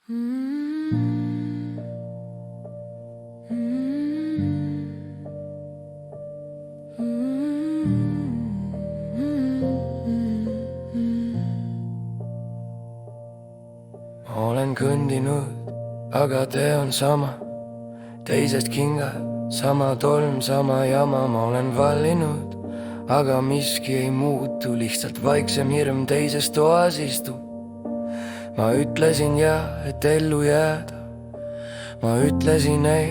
Ma olen kõndinud, aga tee on sama. Teised kingad, sama tolm, sama jama. Ma olen vallinud, aga miski ei muutu. Lihtsalt vaiksem hirm teises toas istub. Ma ütlesin jah, et ellu jääda. Ma ütlesin ei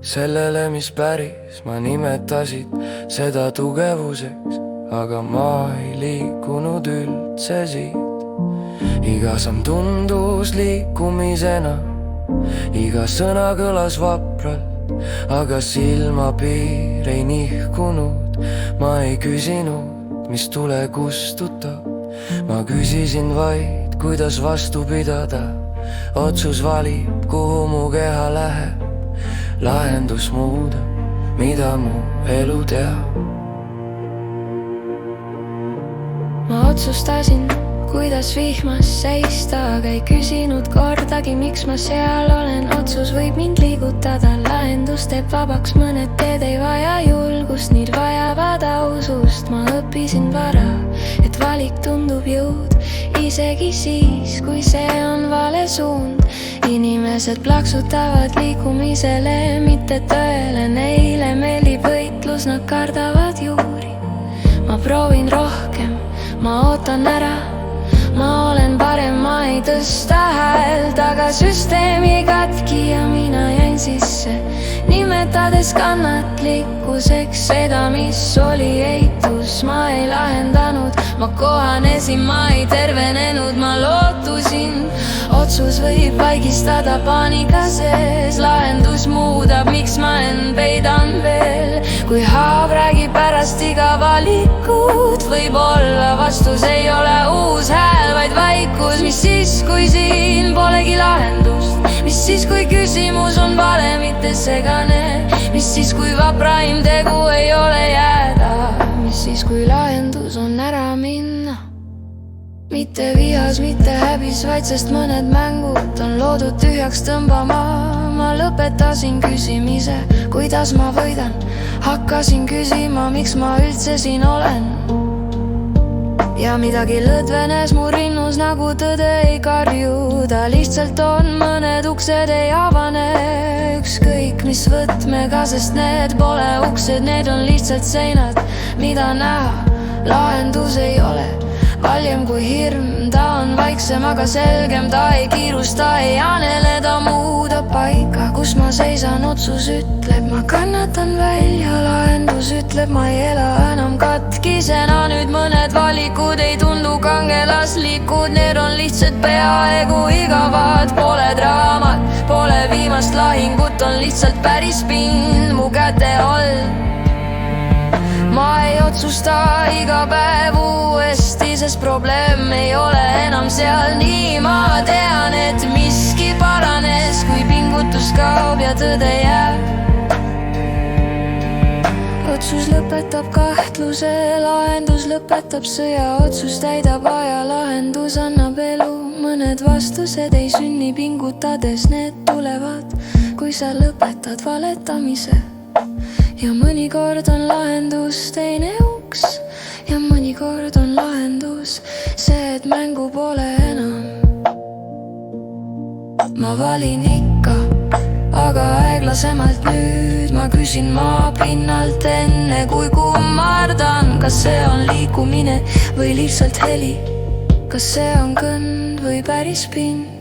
sellele, mis päris. Ma nimetasid seda tugevuseks, aga ma ei liikunud üldse siit. Iga samm tundus liikumisena, iga sõna kõlas vapralt, aga silmapiir ei nihkunud. Ma ei küsinud, mis tule kustutab. Ma küsisin vaid, kuidas vastu pidada. Otsus valib, kuhu mu keha läheb. Lahendus muudab, mida mu elu teab. Ma otsustasin, kuidas vihmas seista, aga ei küsinud kordagi, miks ma seal olen. Otsus võib mind liigutada, lahendus teeb vabaks. Mõned teed ei vaja julgust, need vajavad ausust. Ma õppisin vara, et valik tundub jõud, isegi siis, kui see on vale suund. Inimesed plaksutavad liikumisele, mitte tõele. Neile meeldib võitlus, nad kardavad juuri. Ma proovin rohkem, ma ootan ära. Ma olen parem, ma ei tõsta häält, aga süsteem jäi katki ja mina jäin sisse, nimetades kannatlikkuseks seda, mis oli eitus. Ma ei lahendanud, ma kohanesin, ma ei tervenenud, ma lootusin. Otsus võib vaigistada paanika sees, lahendus muudab, miks ma end peidan veel. Kui haav räägib pärast iga valikut, võib-olla vastus ei ole uus hääl, vaid vaikus. Mis siis, kui siin polegi lahendust? Mis siis, kui küsimus on vale, mitte segane? Mis siis, kui vapraim tegu ei ole jääda? Mis siis, kui lahendus on ära minna? Mitte vihas, mitte häbis, vaid sest mõned mängud on loodud tühjaks tõmbama. Ma lõpetasin küsimise, kuidas ma võidan. Hakkasin küsima, miks ma üldse siin olen. Ja midagi lõdvenes mu rinnus, nagu tõde ei karju. Ta lihtsalt on, mõned uksed ei avane. Ükskõik mis võtmega, sest need pole uksed, need on lihtsalt seinad, mida näha. Lahendus ei ole valjem kui hirm, ta on vaiksem, aga selgem. Ta ei kiirusta, ei anele, ta muudab paika, kus ma seisan. Otsus ütleb, ma kannatan välja, lahendus ütleb, ma ei ela enam katkisena. Nüüd mõned valikud ei tundu kangelaslikud, need on lihtsalt peaaegu igavad. Pole draamat, pole viimast lahingut, on lihtsalt päris pind mu käte all. Ma ei otsusta iga päev uuesti, sest probleem ei ole enam seal. Nii ma tean, et miski paranes, kui pingutus kaob ja tõde jääb. Otsus lõpetab kahtluse, lahendus lõpetab sõja. Otsus täidab aja, lahendus annab elu. Mõned vastused ei sünni pingutades, need tulevad, kui sa lõpetad valetamise. Ja mõnikord on lahendus teine uks, ja mõnikord on lahendus see, et mängu pole enam. Ma valin ikka, aga aeglasemalt nüüd. Ma küsin maa pinnalt enne, kui kummardan. Kas see on liikumine või lihtsalt heli? Kas see on kõnd või päris pind?